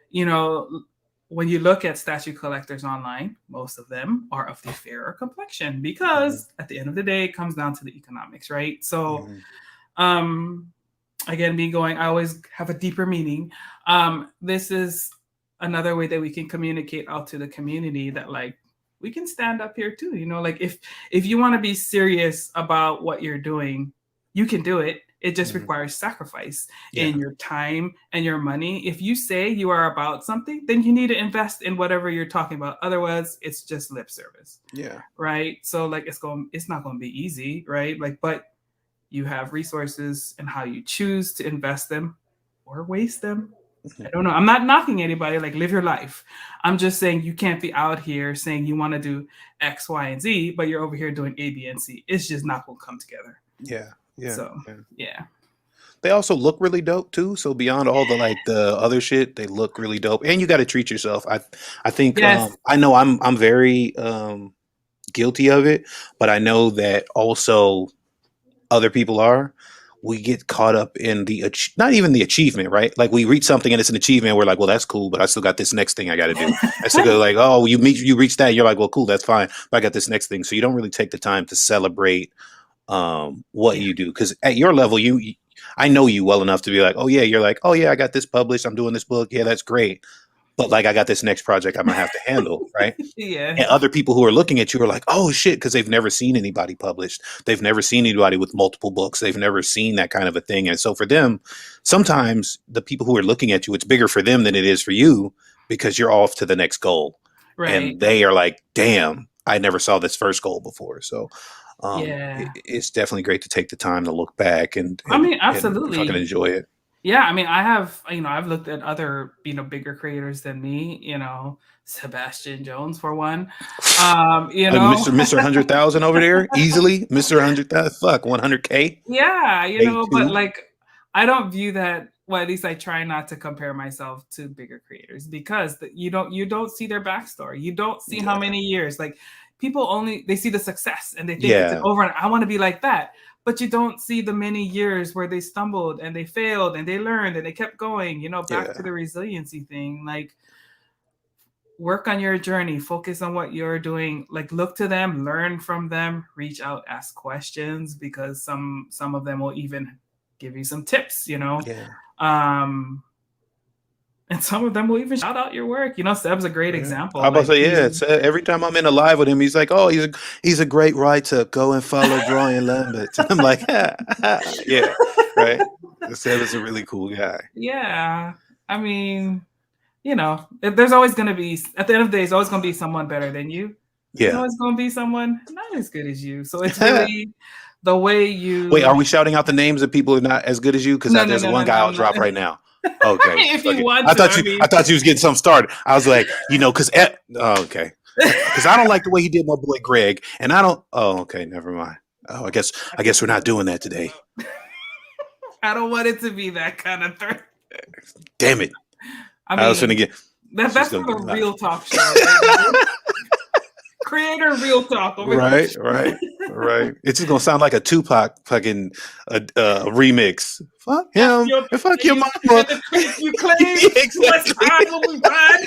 you know, when you look at statue collectors online, most of them are of the fairer complexion because at the end of the day, it comes down to the economics, right? So, again, I always have a deeper meaning. This is another way that we can communicate out to the community that, like, we can stand up here too. You know, like if you want to be serious about what you're doing, you can do it. It just requires sacrifice in your time and your money. If you say you are about something, then you need to invest in whatever you're talking about. Otherwise, it's just lip service. Yeah. Right. So like it's not going to be easy, right? Like, but you have resources and how you choose to invest them or waste them. I don't know. I'm not knocking anybody. Like, live your life. I'm just saying you can't be out here saying you want to do X, Y, and Z, but you're over here doing A, B, and C. It's just not going to come together. Yeah. Yeah. So, yeah. They also look really dope too. So beyond all the other shit, they look really dope. And you got to treat yourself. I think I know I'm very guilty of it, but I know that also other people are. We get caught up in not even the achievement, right? Like we reach something and it's an achievement. We're like, well, that's cool, but I still got this next thing I got to do. I still go like, oh, you reach that. You're like, well, cool, that's fine. But I got this next thing. So you don't really take the time to celebrate what you do, because at your level I know you well enough to be like, oh yeah, you're like, oh yeah, I got this published, I'm doing this book, yeah, that's great, but like I got this next project I'm gonna have to handle, right? Yeah. And other people who are looking at you are like, oh shit, because they've never seen anybody published, they've never seen anybody with multiple books, they've never seen that kind of a thing. And so for them, sometimes the people who are looking at you, it's bigger for them than it is for you, because you're off to the next goal, right? And they are like, damn, I never saw this first goal before. So it's definitely great to take the time to look back and I mean, absolutely, and fucking enjoy it. Yeah, I mean, I've looked at other, bigger creators than me, Sebastian Jones for one. And Mr. 100,000 over there, easily. Mr. 100,000, fuck, 100K. Yeah, K but two. like I don't view that, well, at least I try not to compare myself to bigger creators because you don't see their backstory. You don't see how Yeah. many years. Like people only they see the success and they think it's an Yeah. over and I want to be like that. But you don't see the many years where they stumbled and they failed and they learned and they kept going, back to Yeah. the resiliency thing. Like work on your journey, focus on what you're doing, like look to them, learn from them, reach out, ask questions because some of them will even give you some tips, Yeah. um and some of them will even shout out your work. Seb's a great Yeah. I example. about Like to say, yeah. he It's, every time I'm in a live with him, he's like, "Oh, he's a great writer. Go and follow Brian Lambert." I'm like, yeah, right. Seb is a really cool guy. Yeah, I mean, there's always going to be, at the end of the day, there's always going to be someone better than you. There's Yeah. always going to be someone not as good as you. So it's really the way Wait, you. are we shouting out the names of people who are not as good as you? Because No, no, there's no, no, one no. guy I'll I'm not. drop right now. Okay, If fuck you it. want I to, thought I you. mean. I thought you was getting something started. I was like, because okay, because I don't like the way he did my boy Greg, and I don't. Oh, okay, never mind. Oh, I guess we're not doing that today. I don't want it to be that kind of thing. Damn it! I I was mean, gonna get. She's that's gonna for get the mad. real talk show. Right? Creator real talk over here. Right, right, right. It's just gonna sound like a Tupac fucking remix. Fuck F him your and fuck your place mama. and the truth you claim. Yeah, What's exactly. time will be fine.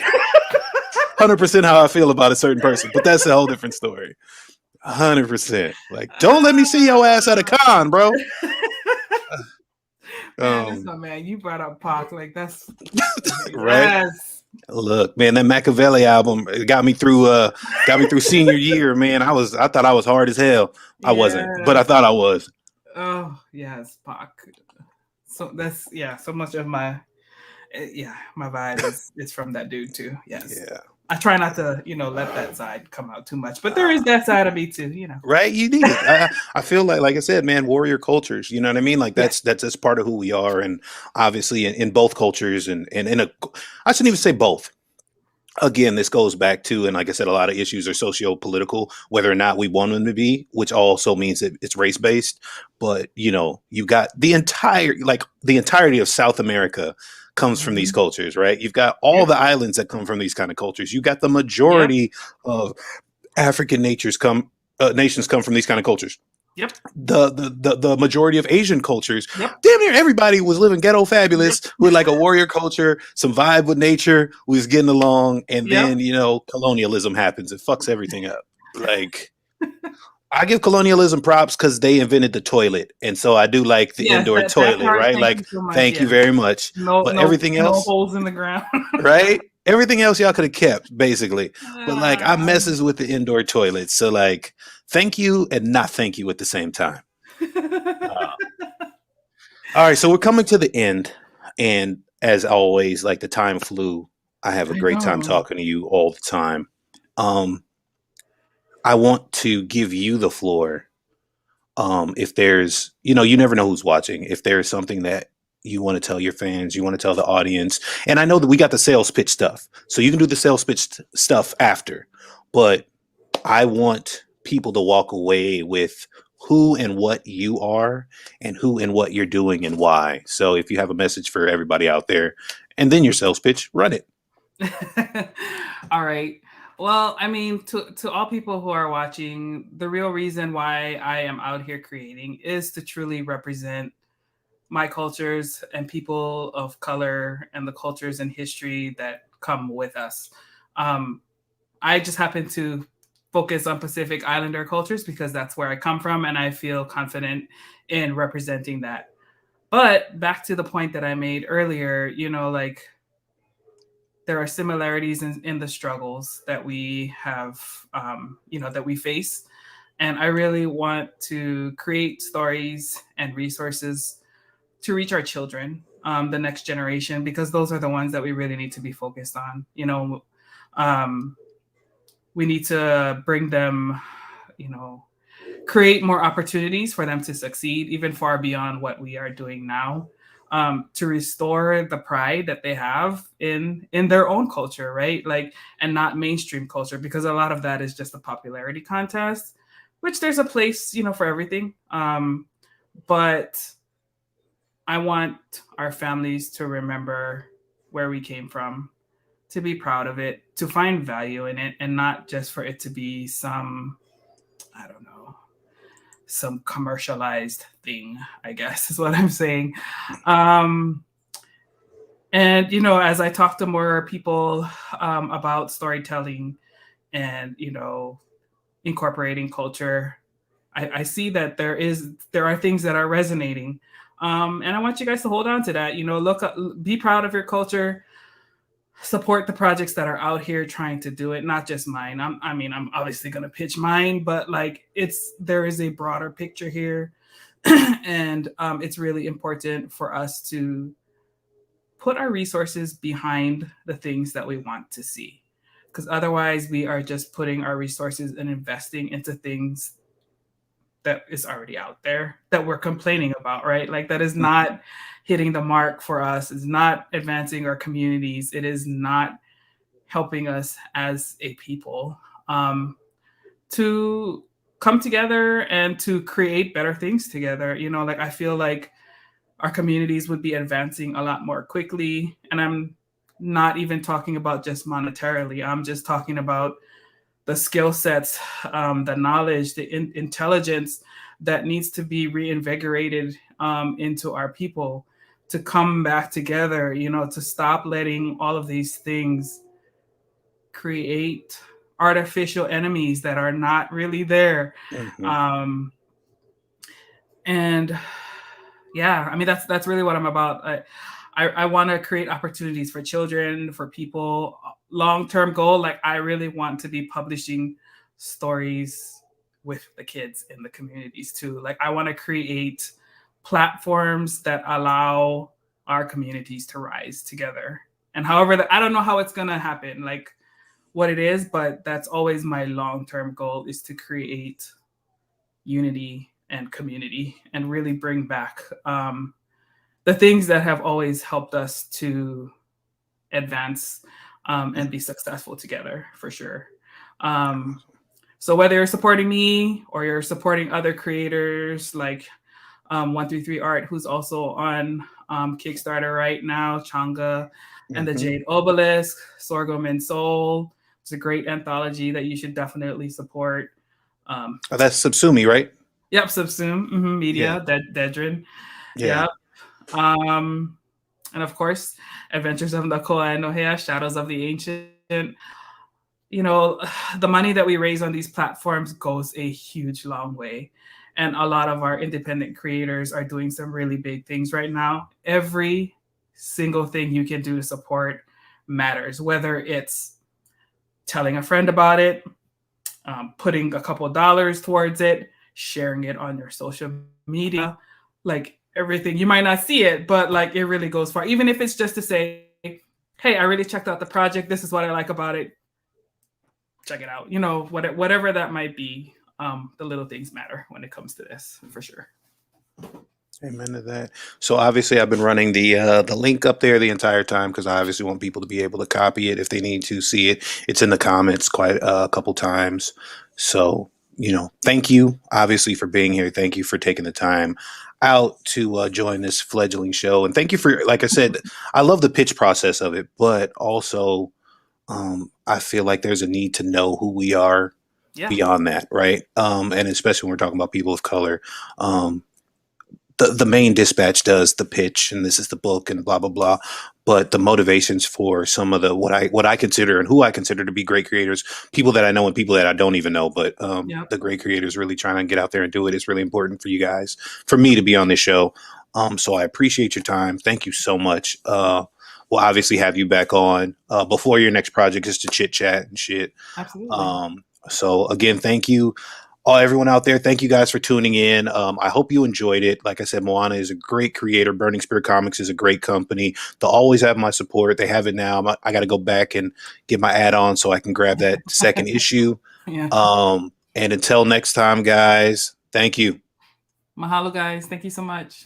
100% how I feel about a certain person, but that's a whole different story. 100%. Like, don't let me see your ass at a con, bro. Man, this Um, one, man. You brought up Pac. Like, that's. right. Yes. Look, man, that Machiavelli album got me through senior year, man. I thought I was hard as hell. I wasn't, but I Yes. thought I was. Oh, yes, Pac. So that's, yeah, so much of my, my vibe is from that dude too. Yes. Yeah. I try not to, let that side come out too much, but there is that side of me too. Right, you need it. I feel like I said, man, warrior cultures, you know what I mean? Like Yeah. that's part of who we are, and obviously in both cultures, and in a I shouldn't even say both. Again, this goes back to, and like I said, a lot of issues are socio-political, whether or not we want them to be, which also means that it's race-based. But you got the entirety of South America comes from these Mhm. cultures, right? You've got all Yep. the islands that come from these kind of cultures. You got the Yep. majority of African nations come from these kind of cultures. Yep. The majority of Asian cultures, Yep. damn near everybody was living ghetto fabulous Yep. with like a warrior culture, some vibe with nature, was getting along, and Yep. then colonialism happens. It fucks everything up. Like, I give colonialism props because they invented the toilet, and so I do like the Yes, indoor that toilet, part. right? Thank you Like, so much. thank you Yeah. very much. No, But no, everything no else, holes in the ground. right? Everything else y'all could have kept, basically. But like, I Ah. messes with the indoor toilet, so like, thank you and not thank you at the same time. Uh, all right, so we're coming to the end, and as always, like the time flew. I have a I great time know. talking to you all the time. Um, I want to give you the floor. If there's, you never know who's watching. If there's something that you want to tell your fans, you want to tell the audience, and I know that we got the sales pitch stuff, so you can do the sales pitch stuff after. But I want people to walk away with who and what you are, and who and what you're doing and why. So if you have a message for everybody out there, and then your sales pitch, run it. All right. Well, I mean, to all people who are watching, the real reason why I am out here creating is to truly represent my cultures and people of color and the cultures and history that come with us. Um, I just happen to focus on Pacific Islander cultures because that's where I come from, and I feel confident in representing that. But back to the point that I made earlier, like there are similarities in the struggles that we have, that we face. And I really want to create stories and resources to reach our children, the next generation, because those are the ones that we really need to be focused on. Um, we need to bring them, create more opportunities for them to succeed, even far beyond what we are doing now. to restore the pride that they have in their own culture, right? Like, and not mainstream culture, because a lot of that is just a popularity contest, which there's a place, for everything. But I want our families to remember where we came from, to be proud of it, to find value in it, and not just for it to be some, I don't know, some commercialized thing, I guess is what I'm saying. And, as I talk to more people about storytelling and, incorporating culture, I see that there are things that are resonating. And I want you guys to hold on to that, be proud of your culture, support the projects that are out here trying to do it, not just mine. I'm obviously going to pitch mine, but like there is a broader picture here. And it's really important for us to put our resources behind the things that we want to see, because otherwise we are just putting our resources and investing into things that is already out there that we're complaining about, right? Like, that is not hitting the mark for us. It's not advancing our communities. It is not helping us as a people to come together and to create better things together. Like, I feel like our communities would be advancing a lot more quickly. And I'm not even talking about just monetarily. I'm just talking about the skill sets, the knowledge, the intelligence that needs to be reinvigorated into our people to come back together, to stop letting all of these things create artificial enemies that are not really there. Mm-hmm. And yeah, I mean, that's really what I'm about. I want to create opportunities for children, for people. Long-term goal, like, I really want to be publishing stories with the kids in the communities too. Like, I want to create platforms that allow our communities to rise together. And however, I don't know how it's going to happen, like what it is, but that's always my long-term goal, is to create unity and community and really bring back the things that have always helped us to advance and be successful together, for sure. So whether you're supporting me or you're supporting other creators like 133 Art, who's also on Kickstarter right now, Changa and the Jade Obelisk, Sorghum and Soul. It's a great anthology that you should definitely support. That's Subsumi, right? Yep, Subsume Media, Dedrin. Yeah. And of course, Adventures of Nakoa and Nohea, Shadows of the Ancient. The money that we raise on these platforms goes a huge, long way. And a lot of our independent creators are doing some really big things right now. Every single thing you can do to support matters, whether it's telling a friend about it, putting a couple of dollars towards it, sharing it on your social media, like everything. You might not see it, but like, it really goes far. Even if it's just to say, hey, I really checked out the project. This is what I like about it. Check it out. Whatever that might be. The little things matter when it comes to this, for sure. Amen to that. So obviously, I've been running the link up there the entire time because I obviously want people to be able to copy it if they need to see it. It's in the comments quite a couple times. So thank you, obviously, for being here. Thank you for taking the time out to join this fledgling show, and thank you for, like I said, I love the pitch process of it, but also I feel like there's a need to know who we are beyond that, right? And especially when we're talking about people of color. The main dispatch does the pitch, and this is the book, and blah blah blah. But the motivations for some of the what I consider and who I consider to be great creators, people that I know and people that I don't even know, but the great creators really trying to get out there and do it. It's really important for you guys, for me to be on this show. So I appreciate your time. Thank you so much. We'll obviously have you back on before your next project, just to chit chat and shit. Absolutely. So again, thank you. Everyone out there, thank you guys for tuning in. I hope you enjoyed it. Like I said, Moana is a great creator. Burning Spear Comics is a great company. They'll always have my support. They have it now. I got to go back and get my add-on so I can grab that second issue. And until next time, guys, thank you. Mahalo, guys. Thank you so much.